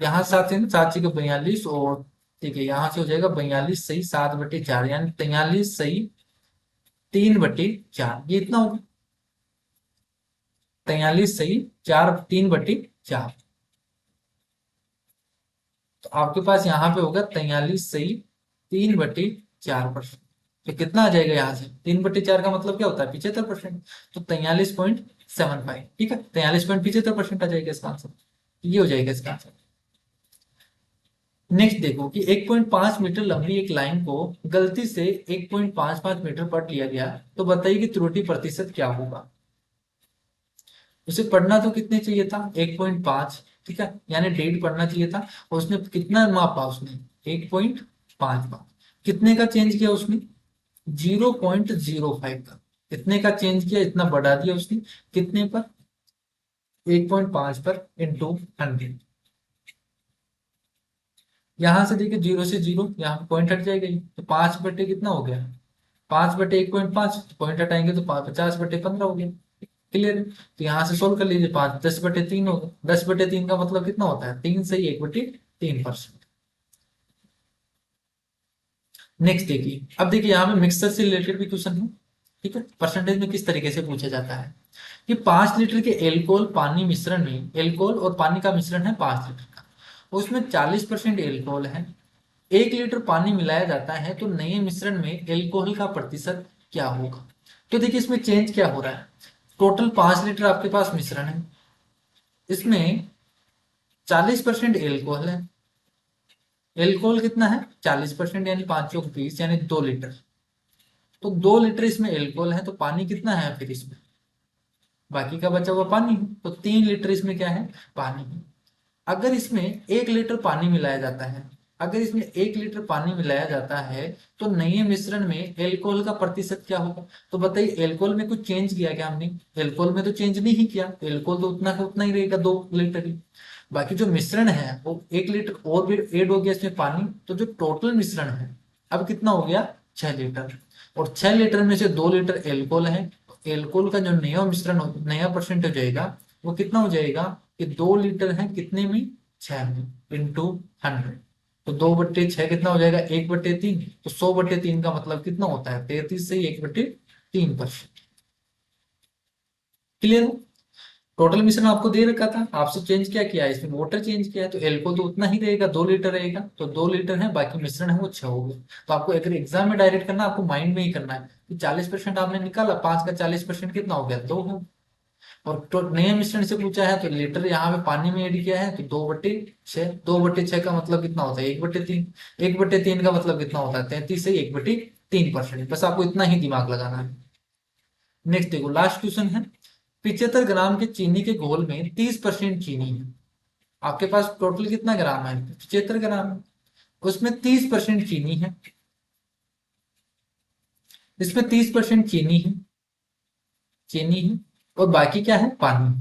यहाँ 7 से 7 से 42, और ठीक है यहाँ से हो जाएगा 42 सही 7/4, यानी 43 सही 3/4, ये इतना होगा 43 सही 3/4। तो आपके पास यहाँ पे होगा 43 सही 3/4%। तो कितना आ जाएगा यहाँ से 3/4 का मतलब क्या होता है 75%। तो 43.75, ठीक है 43.75% आ जाएगा इसका आंसर, ये हो जाएगा इसका आंसर। नेक्स्ट देखो कि 1.5 मीटर लंबी एक लाइन को गलती से 1.55 मीटर पढ़ लिया गया, तो बताइए कि त्रुटि प्रतिशत क्या होगा। उसे पढ़ना तो कितने चाहिए था 1.5, ठीक है यानी 1.5 पढ़ना चाहिए था, और उसने कितना मापा उसने 1.5 मापा। कितने का चेंज किया उसने 0.05 का, कितने का चेंज किया इतना बढ़ा दिया उसने कितने पर 1.5 पर इंटू 100। यहां से देखिए 0 से 0 यहाँ पे पॉइंट हट जाएगा ही, तो 5 बटे कितना हो गया 5/1.5, पॉइंट हटाएंगे तो 50/15 हो गया। क्लियर है। तो यहाँ से सोल्व कर लीजिए 10/3 होगा, 10/3 का मतलब कितना होता है 3 से 1/3%। नेक्स्ट देखिए, अब देखिए यहाँ पे मिक्सर से रिलेटेड भी क्वेश्चन है। ठीक है, परसेंटेज में किस तरीके से पूछा जाता है कि 5 लीटर के एल्कोहल पानी मिश्रण में, एल्कोहल और पानी का मिश्रण है 5 लीटर का, उसमें 40% एल्कोहल है, 1 लीटर पानी मिलाया जाता है, तो नए मिश्रण में एल्कोहल का प्रतिशत क्या होगा। तो देखिए इसमें चेंज क्या हो रहा है, टोटल 5 लीटर आपके पास मिश्रण है, इसमें 40% एल्कोहल है, एल्कोहल कितना है 40% यानी 5 चौक 20 यानी 2 लीटर। तो 2 लीटर इसमें एल्कोहल है, तो पानी कितना है फिर इसमें, बाकी का बचा हुआ पानी है, तो 3 लीटर इसमें क्या है पानी है। अगर इसमें 1 लीटर पानी मिलाया जाता है, अगर इसमें 1 लीटर पानी मिलाया जाता है, तो नए मिश्रण में एल्कोहल का प्रतिशत क्या होगा। तो बताइए एल्कोहल में कुछ चेंज किया क्या हमने, एल्कोहल में तो चेंज नहीं किया, तो एल्कोहल तो उतना का उतना ही रहेगा 2 लीटर ही। बाकी जो मिश्रण है वो 1 लीटर और भी ऐड हो गया इसमें पानी, तो जो टोटल मिश्रण है अब कितना हो गया 6 लीटर, और 6 लीटर में से 2 लीटर एल्कोहल है, तो एल्कोहल का जो नया मिश्रण नया परसेंट हो जाएगा वो कितना हो जाएगा कि 2 लीटर है कितने में 6 में इंटू 100। तो 2/6 कितना हो जाएगा, 1/3। तो 100/3 का मतलब कितना होता है, 33 से 1/3%। क्लियर। टोटल मिश्रण आपको दे रखा था, आपसे चेंज क्या किया है, इसमें वाटर चेंज किया है, तो एल्कोहल तो उतना ही रहेगा, 2 लीटर रहेगा, तो 2 लीटर है, बाकी मिश्रण है वो 6 हो गया। तो आपको अगर एग्जाम में डायरेक्ट करना है, आपको माइंड में ही करना है कि 40% आपने निकाला, 5 का 40% कितना हो गया, 2 हो। और तो नए मिश्रण से पूछा है, तो लीटर यहाँ पे पानी में ऐड किया है, तो 2/6, 2/6 का मतलब कितना होता है, 1/3, 1/3 का मतलब कितना होता है, 33 से 1/3%। बस आपको इतना ही दिमाग लगाना है। नेक्स्ट देखो, लास्ट क्वेश्चन है, 75 ग्राम के चीनी के घोल में 30% चीनी है। आपके पास टोटल कितना ग्राम है, 75 ग्राम है, उसमें 30% चीनी है, इसमें 30% चीनी है और बाकी क्या है, पानी।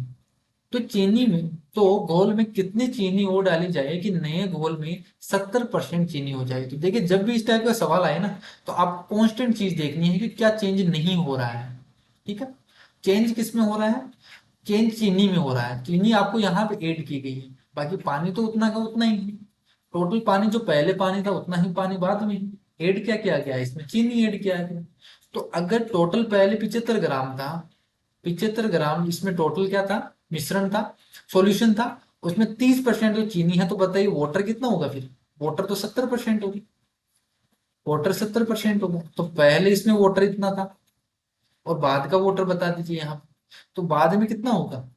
तो चीनी में, तो घोल में कितनी चीनी और डाली जाए कि नए घोल में 70% चीनी हो जाए। तो देखिए, जब भी इस टाइप का सवाल आए ना, तो आप कांस्टेंट चीज देखनी है कि क्या चेंज नहीं हो रहा है। ठीक है, चेंज किस में हो रहा है, चेंज चीनी में हो रहा है, चीनी आपको यहाँ पे ऐड की गई है, बाकी पानी तो उतना का उतना ही है। टोटल पानी जो पहले पानी था उतना ही पानी बाद में ऐड क्या किया गया है, इसमें चीनी ऐड किया गया। तो अगर टोटल पहले 75 ग्राम था, 75 ग्राम, इसमें टोटल क्या था, मिश्रण था, सॉल्यूशन था, उसमें 30% जो चीनी है, तो बताइए वाटर कितना होगा फिर, वाटर तो 70% होगी, वाटर 70% होगा। तो पहले इसमें वाटर इतना था और बाद का वाटर बता दीजिए यहाँ पे। तो बाद में कितना होगा,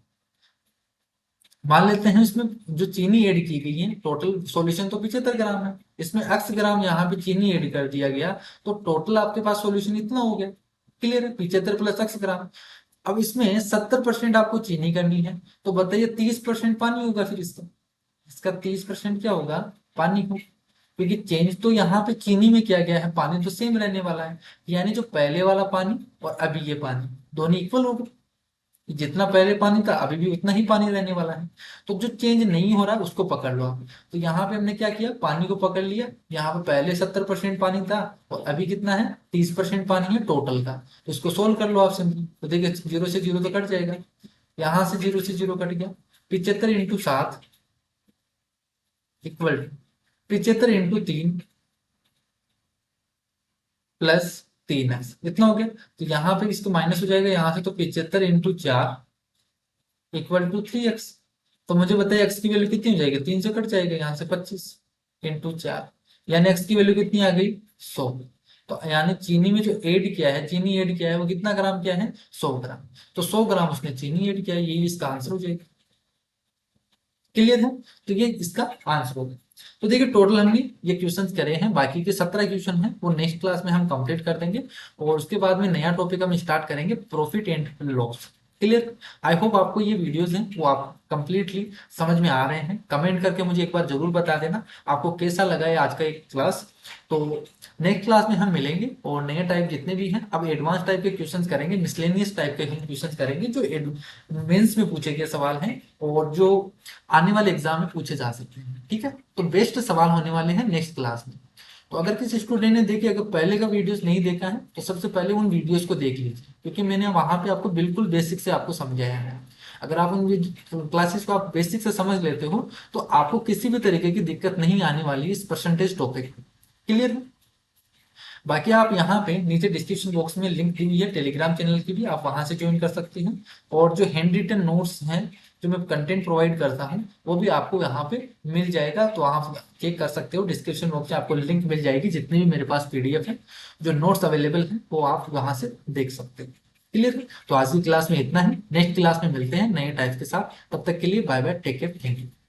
मान लेते हैं इसमें जो चीनी ऐड की गई है, टोटल सॉल्यूशन तो 75 ग्राम है, इसमें x ग्राम यहाँ पे चीनी ऐड कर दिया गया, तो टोटल आपके पास सॉल्यूशन इतना हो गया। क्लियर है, 75 प्लस x ग्राम। अब इसमें 70% आपको चीनी करनी है, तो बताइए 30% पानी होगा फिर इसका, इसका 30% क्या होगा, पानी हो। क्योंकि चेंज तो यहाँ पे चीनी में किया गया है, पानी तो सेम रहने वाला है, यानी जो पहले वाला पानी और अभी ये पानी दोनों इक्वल हो गए, जितना पहले पानी था अभी भी उतना ही पानी रहने वाला है। तो जो चेंज नहीं हो रहा है उसको पकड़ लो आप। तो यहाँ पे हमने क्या किया, पानी को पकड़ लिया, यहाँ पे पहले 70% पानी था और अभी कितना है, 30% पानी है टोटल का। तो इसको सोल्व कर लो आप सिंपली, तो देखिए 0 से 0 तो कट जाएगा, यहाँ से 0 से 0 कट गया, 75 × 7 इक्वल टू 75 × 3 प्लस 3x, इतना हो गया। तो यहाँ पे इसको माइनस हो जाएगा यहाँ से, तो 75 × 4 इक्वल टू 3x। तो मुझे बताइए x की वैल्यू कितनी हो जाएगी, 3 से कट जाएगा, यहाँ से 25 × 4, यानी x की वैल्यू कितनी आ गई, 100। तो यानी चीनी में जो ऐड किया है, चीनी ऐड किया है वो कितना ग्राम किया है, 100 ग्राम। तो 100 ग्राम उसने चीनी ऐड किया है, यही इसका आंसर हो जाएगा। क्लियर है, तो ये इसका आंसर होगा। तो देखिए, टोटल हमने ये क्वेश्चंस करे हैं, बाकी के 17 क्वेश्चन हैं वो नेक्स्ट क्लास में हम कंप्लीट कर देंगे, और उसके बाद में नया टॉपिक हम स्टार्ट करेंगे, profit and loss. Clear. I hope आपको ये वीडियोस हैं वो आप कंप्लीटली समझ में आ रहे हैं। कमेंट करके मुझे एक बार जरूर बता देना आपको कैसा लगा है आज का एक क्लास। तो नेक्स्ट क्लास में हम मिलेंगे और नए टाइप जितने भी हैं, अब एडवांस टाइप के क्वेश्चंस करेंगे, मिसलेनियस टाइप के हम क्वेश्चंस करेंगे जो मेंस में पूछे गए सवाल हैं और जो आने वाले एग्जाम में पूछे जा सकते हैं। ठीक है, तो बेस्ट सवाल होने वाले हैं नेक्स्ट क्लास में। तो अगर किसी स्टूडेंट ने देखे, अगर पहले का वीडियोस नहीं देखा है, तो सबसे पहले उन वीडियोस को देख लीजिए, क्योंकि मैंने वहां पे आपको बिल्कुल बेसिक से आपको समझाया है। अगर आप उन क्लासेस को आप बेसिक से समझ लेते हो, तो आपको किसी भी तरीके की दिक्कत नहीं आने वाली इस परसेंटेज टॉपिक। क्लियर है। बाकी आप यहाँ पे नीचे डिस्क्रिप्शन बॉक्स में लिंक दी हुई है टेलीग्राम चैनल की भी, आप वहां से ज्वाइन कर सकते हैं। और जो हैंड रिटन नोट्स हैं, जो मैं कंटेंट प्रोवाइड करता हूँ, वो भी आपको यहाँ पे मिल जाएगा, तो आप चेक कर सकते हो। डिस्क्रिप्शन बॉक्स में आपको लिंक मिल जाएगी, जितने भी मेरे पास पीडीएफ है, जो नोट्स अवेलेबल है, वो आप वहां से देख सकते हो। क्लियर है, तो आज की क्लास में इतना ही, नेक्स्ट क्लास में मिलते हैं नए टाइप के साथ। तब तक के लिए bye bye, take care, thank you.